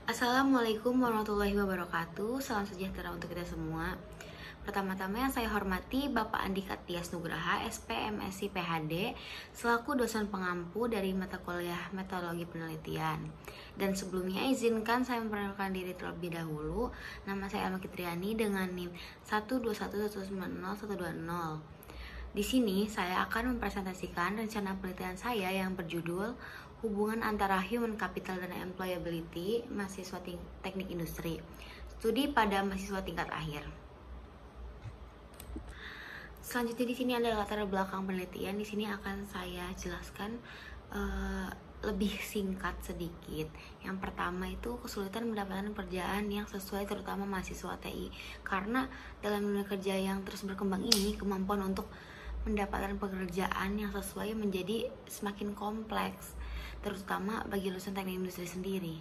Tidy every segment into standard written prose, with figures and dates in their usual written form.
Assalamualaikum warahmatullahi wabarakatuh. Salam sejahtera untuk kita semua. Pertama-tama yang saya hormati Bapak Andika Tias Nugraha, SP MSc PhD, selaku dosen pengampu dari mata kuliah Metodologi Penelitian. Dan sebelumnya izinkan saya memperkenalkan diri terlebih dahulu. Nama saya Alma Kitriani dengan NIM 121190120. Di sini saya akan mempresentasikan rencana penelitian saya yang berjudul Hubungan antara Human Capital dan Employability mahasiswa Teknik Industri. Studi pada mahasiswa tingkat akhir. Selanjutnya di sini ada latar belakang penelitian. Di sini akan saya jelaskan lebih singkat sedikit. Yang pertama itu kesulitan mendapatkan pekerjaan yang sesuai, terutama mahasiswa TI. Karena dalam dunia kerja yang terus berkembang ini, kemampuan untuk mendapatkan pekerjaan yang sesuai menjadi semakin kompleks, terutama bagi lulusan teknik industri sendiri.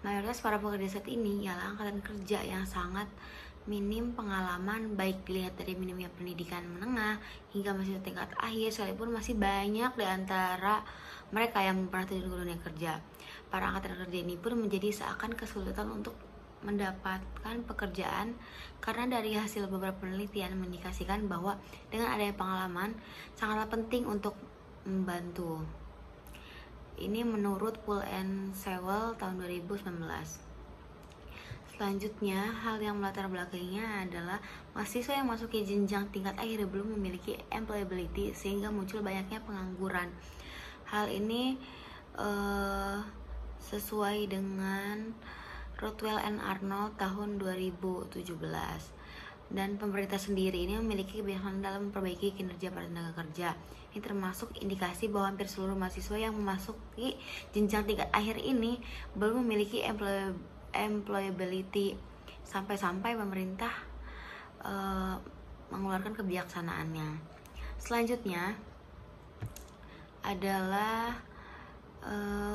Mayoritas para pekerja saat ini ialah angkatan kerja yang sangat minim pengalaman, baik dilihat dari minimnya pendidikan menengah hingga masih tingkat akhir, sekalipun masih banyak di antara mereka yang pernah terjun ke dunia kerja. Para angkatan kerja ini pun menjadi seakan kesulitan untuk mendapatkan pekerjaan karena dari hasil beberapa penelitian mengindikasikan bahwa dengan adanya pengalaman sangatlah penting untuk membantu. Ini menurut Pool and Sewell tahun 2019. Selanjutnya, hal yang melatar belakangnya adalah mahasiswa yang masuki jenjang tingkat akhir belum memiliki employability sehingga muncul banyaknya pengangguran. Hal ini sesuai dengan Rothwell and Arnold tahun 2017. Dan pemerintah sendiri ini memiliki kebiasaan dalam memperbaiki kinerja para tenaga kerja. Ini termasuk indikasi bahwa hampir seluruh mahasiswa yang memasuki jenjang tingkat akhir ini belum memiliki employability, sampai-sampai pemerintah mengeluarkan kebijaksanaannya. Selanjutnya adalah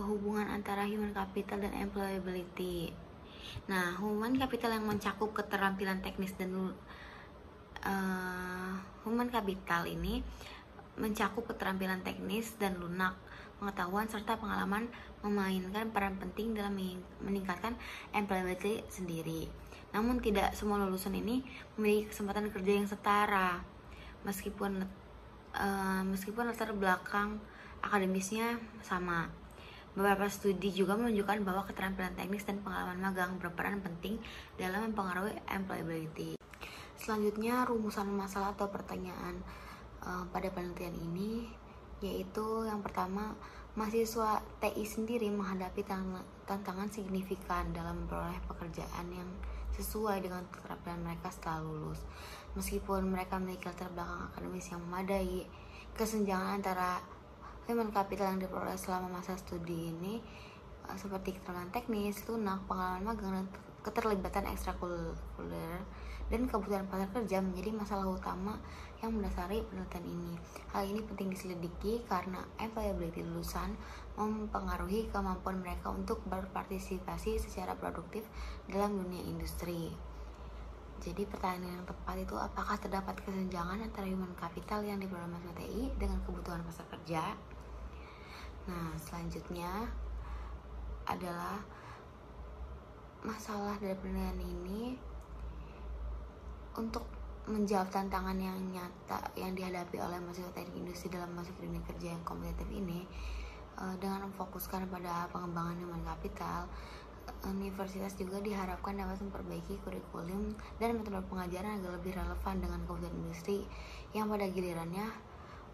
hubungan antara human capital dan employability. Nah, human capital yang mencakup keterampilan teknis dan human capital ini mencakup keterampilan teknis dan lunak, pengetahuan serta pengalaman memainkan peran penting dalam meningkatkan employability sendiri. Namun tidak semua lulusan ini memiliki kesempatan kerja yang setara, meskipun latar belakang akademisnya sama. Beberapa studi juga menunjukkan bahwa keterampilan teknis dan pengalaman magang berperan penting dalam mempengaruhi employability. Selanjutnya, rumusan masalah atau pertanyaan pada penelitian ini yaitu yang pertama, mahasiswa TI sendiri menghadapi tantangan signifikan dalam memperoleh pekerjaan yang sesuai dengan keterampilan mereka setelah lulus. Meskipun mereka memiliki latar belakang akademis yang memadai, kesenjangan antara human capital yang diperoleh selama masa studi ini seperti keterampilan teknis, lunak, pengalaman magang, dan keterlibatan ekstrakurikuler dan kebutuhan pasar kerja menjadi masalah utama yang mendasari penelitian ini. Hal ini penting diselidiki karena employability lulusan mempengaruhi kemampuan mereka untuk berpartisipasi secara produktif dalam dunia industri. Jadi pertanyaan yang tepat itu, apakah terdapat kesenjangan antara human capital yang diperoleh mahasiswa TI dengan kebutuhan pasar kerja? Nah, selanjutnya adalah masalah dari penelitian ini untuk menjawab tantangan yang nyata yang dihadapi oleh mahasiswa teknik industri dalam masuk dunia kerja yang kompetitif ini. Dengan memfokuskan pada pengembangan human capital, universitas juga diharapkan dapat memperbaiki kurikulum dan metode pengajaran agar lebih relevan dengan kebutuhan industri yang pada gilirannya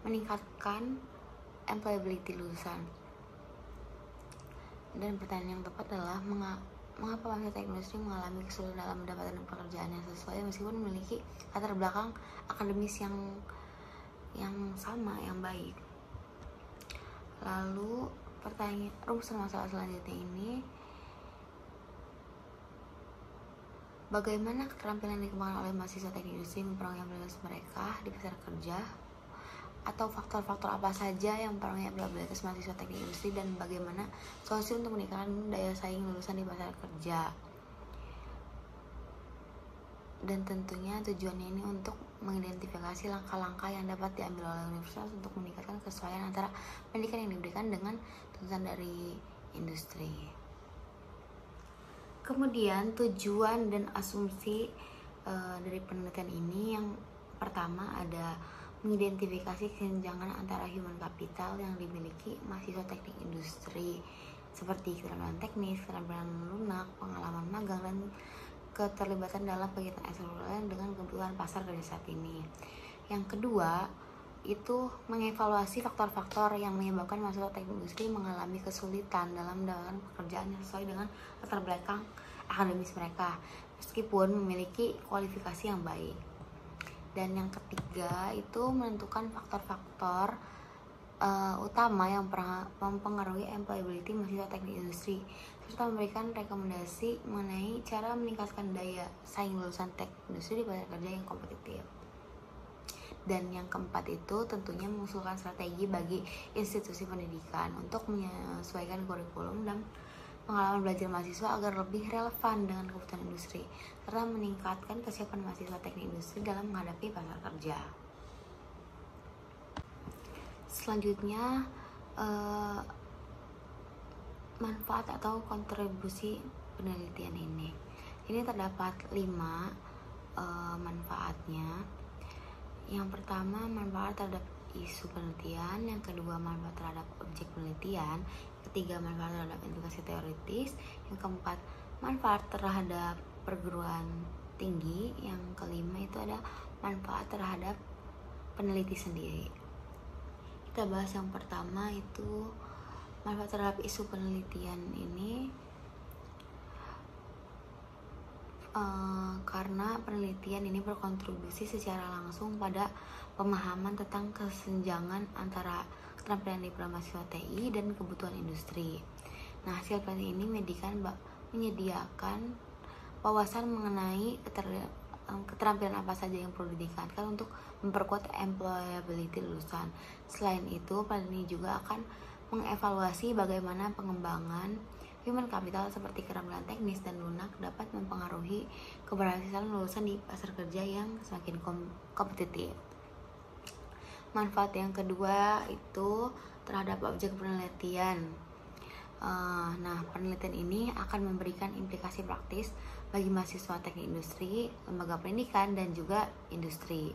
meningkatkan employability lulusan. Dan pertanyaan yang tepat adalah mengapa mahasiswa teknik industri mengalami kesulitan dalam mendapatkan pekerjaan yang sesuai meskipun memiliki latar belakang akademis yang sama, yang baik. Lalu pertanyaan rumusan masalah selanjutnya ini, bagaimana keterampilan yang dikembangkan oleh mahasiswa teknik industri mempengaruhi employabilitas mereka di pasar kerja, atau faktor-faktor apa saja yang mempengaruhi employabilitas mahasiswa teknik industri, dan bagaimana solusi untuk meningkatkan daya saing lulusan di pasar kerja. Dan tentunya tujuannya ini untuk mengidentifikasi langkah-langkah yang dapat diambil oleh universitas untuk meningkatkan kesesuaian antara pendidikan yang diberikan dengan tuntutan dari industri. Kemudian tujuan dan asumsi dari penelitian ini, yang pertama ada mengidentifikasi kesenjangan antara human capital yang dimiliki mahasiswa teknik industri seperti keterampilan teknis, keterampilan lunak, pengalaman magang, dan keterlibatan dalam kegiatan ekstrakurikuler dengan kebutuhan pasar kerja saat ini. Yang kedua itu mengevaluasi faktor-faktor yang menyebabkan mahasiswa teknik industri mengalami kesulitan dalam mendapatkan pekerjaan yang sesuai dengan latar belakang akademis mereka meskipun memiliki kualifikasi yang baik. Dan yang ketiga itu menentukan faktor-faktor utama yang mempengaruhi employability mahasiswa teknik industri serta memberikan rekomendasi mengenai cara meningkatkan daya saing lulusan teknik industri di pasar kerja yang kompetitif. Dan yang keempat itu tentunya mengusulkan strategi bagi institusi pendidikan untuk menyesuaikan kurikulum dan pengalaman belajar mahasiswa agar lebih relevan dengan kebutuhan industri serta meningkatkan kesiapan mahasiswa teknik industri dalam menghadapi pasar kerja. Selanjutnya manfaat atau kontribusi penelitian ini. Ini terdapat 5 manfaatnya. Yang pertama, manfaat terhadap isu penelitian. Yang kedua, manfaat terhadap objek penelitian. Ketiga, manfaat terhadap implikasi teoritis. Yang keempat, manfaat terhadap perguruan tinggi. Yang kelima itu ada manfaat terhadap peneliti sendiri. Kita bahas yang pertama itu manfaat terhadap isu penelitian ini. Karena penelitian ini berkontribusi secara langsung pada pemahaman tentang kesenjangan antara keterampilan diploma mahasiswa TI dan kebutuhan industri. Nah, hasil penelitian ini menyediakan wawasan mengenai keterampilan apa saja yang perlu ditingkatkan untuk memperkuat employability lulusan. Selain itu, penelitian ini juga akan mengevaluasi bagaimana pengembangan human capital seperti keterampilan teknis dan lunak dapat mempengaruhi keberhasilan lulusan di pasar kerja yang semakin kompetitif. Manfaat yang kedua itu terhadap objek penelitian. Nah, penelitian ini akan memberikan implikasi praktis bagi mahasiswa teknik industri, lembaga pendidikan, dan juga industri.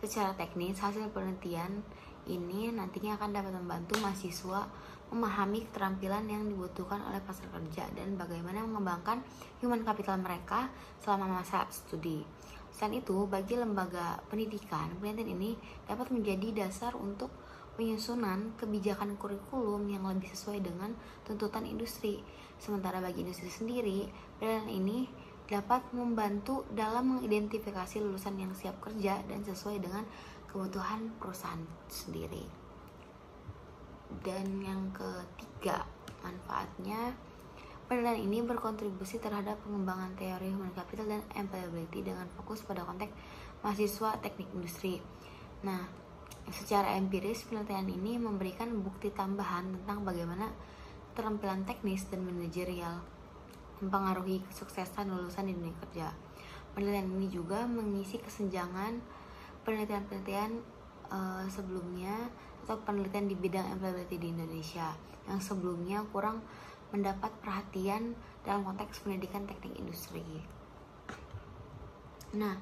Secara teknis, hasil penelitian ini nantinya akan dapat membantu mahasiswa memahami keterampilan yang dibutuhkan oleh pasar kerja dan bagaimana mengembangkan human capital mereka selama masa studi. Selain itu, bagi lembaga pendidikan, penelitian ini dapat menjadi dasar untuk penyusunan kebijakan kurikulum yang lebih sesuai dengan tuntutan industri. Sementara bagi industri sendiri, penelitian ini dapat membantu dalam mengidentifikasi lulusan yang siap kerja dan sesuai dengan kebutuhan perusahaan sendiri. Dan yang ketiga, manfaatnya penelitian ini berkontribusi terhadap pengembangan teori human capital dan employability dengan fokus pada konteks mahasiswa teknik industri. Nah, secara empiris penelitian ini memberikan bukti tambahan tentang bagaimana keterampilan teknis dan manajerial mempengaruhi kesuksesan lulusan di dunia kerja. Penelitian ini juga mengisi kesenjangan penelitian-penelitian sebelumnya atau penelitian di bidang employability di Indonesia yang sebelumnya kurang mendapat perhatian dalam konteks pendidikan teknik industri. Nah,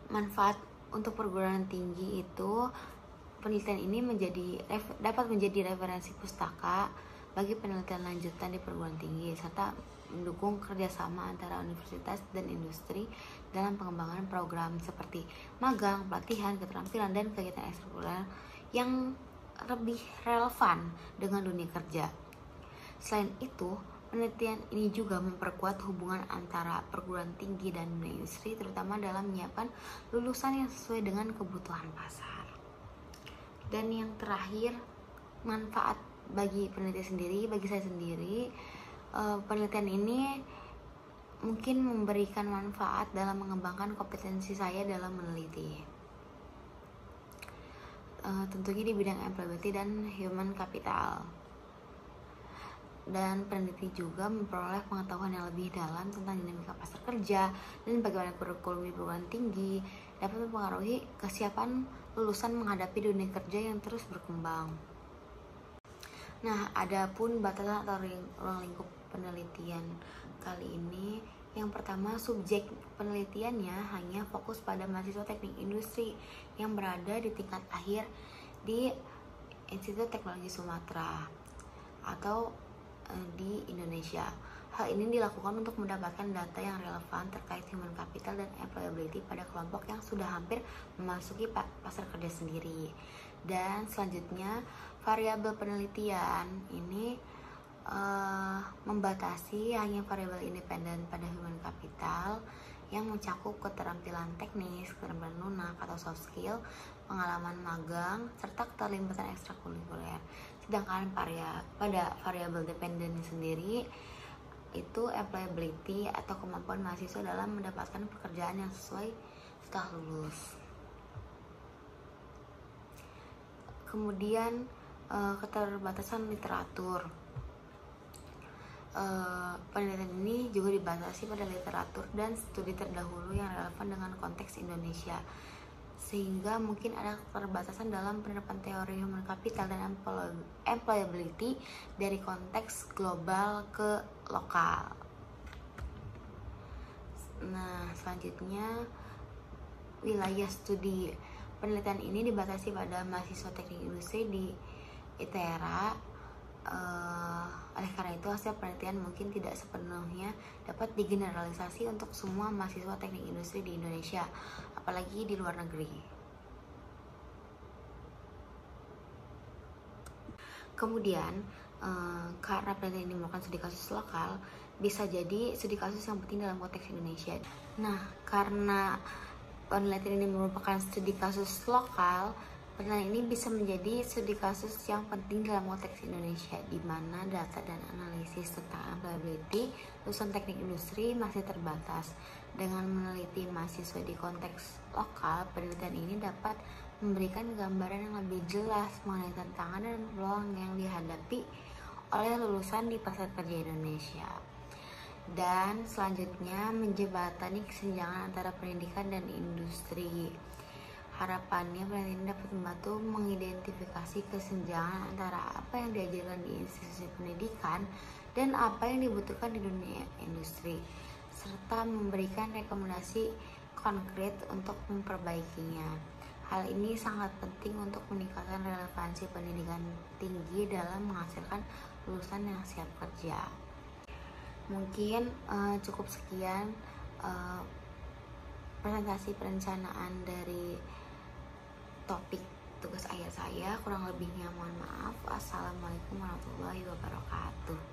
manfaat untuk perguruan tinggi itu penelitian ini dapat menjadi referensi pustaka bagi penelitian lanjutan di perguruan tinggi serta mendukung kerjasama antara universitas dan industri dalam pengembangan program seperti magang, pelatihan, keterampilan, dan kegiatan ekstrakurikuler yang lebih relevan dengan dunia kerja. Selain itu, penelitian ini juga memperkuat hubungan antara perguruan tinggi dan dunia industri, terutama dalam menyiapkan lulusan yang sesuai dengan kebutuhan pasar. Dan yang terakhir, manfaat bagi peneliti sendiri, bagi saya sendiri, penelitian ini mungkin memberikan manfaat dalam mengembangkan kompetensi saya dalam meneliti. Tentunya di bidang employability dan human capital. Dan peneliti juga memperoleh pengetahuan yang lebih dalam tentang dinamika pasar kerja dan bagaimana kurikulum di perguruan tinggi dapat mempengaruhi kesiapan lulusan menghadapi dunia kerja yang terus berkembang. Nah, adapun batasan atau ruang lingkup penelitian kali ini Yang pertama, subjek penelitiannya hanya fokus pada mahasiswa teknik industri yang berada di tingkat akhir di Institut Teknologi Sumatera atau di Indonesia. Hal ini dilakukan untuk mendapatkan data yang relevan terkait human capital dan employability pada kelompok yang sudah hampir memasuki pasar kerja sendiri. Dan selanjutnya, variabel penelitian ini membatasi hanya variabel independen pada human capital yang mencakup keterampilan teknis, keterampilan lunak atau soft skill, pengalaman magang, serta keterlibatan ekstrakurikuler. Sedangkan pada variabel dependen sendiri itu employability atau kemampuan mahasiswa dalam mendapatkan pekerjaan yang sesuai setelah lulus. Kemudian keterbatasan literatur. Penelitian ini juga dibatasi pada literatur dan studi terdahulu yang relevan dengan konteks Indonesia, sehingga mungkin ada keterbatasan dalam penerapan teori human capital dan employability dari konteks global ke lokal. Nah, selanjutnya wilayah studi. Penelitian ini dibatasi pada mahasiswa teknik industri di ITERA. Oleh karena itu, hasil penelitian mungkin tidak sepenuhnya dapat digeneralisasi untuk semua mahasiswa teknik industri di Indonesia, apalagi di luar negeri. Kemudian, karena penelitian ini merupakan studi kasus lokal, bisa jadi studi kasus yang penting dalam konteks Indonesia. Nah, karena penelitian ini merupakan studi kasus lokal, penelitian ini bisa menjadi studi kasus yang penting dalam konteks Indonesia, di mana data dan analisis tentang employability lulusan teknik industri masih terbatas. Dengan meneliti mahasiswa di konteks lokal, penelitian ini dapat memberikan gambaran yang lebih jelas mengenai tantangan dan peluang yang dihadapi oleh lulusan di pasar kerja Indonesia. Dan selanjutnya, menjembatani kesenjangan antara pendidikan dan industri. Harapannya penelitian ini dapat membantu mengidentifikasi kesenjangan antara apa yang diajarkan di institusi pendidikan dan apa yang dibutuhkan di dunia industri, serta memberikan rekomendasi konkret untuk memperbaikinya. Hal ini sangat penting untuk meningkatkan relevansi pendidikan tinggi dalam menghasilkan lulusan yang siap kerja. Mungkin cukup sekian presentasi perencanaan dari topik tugas akhir saya. Kurang lebihnya mohon maaf. Assalamualaikum warahmatullahi wabarakatuh.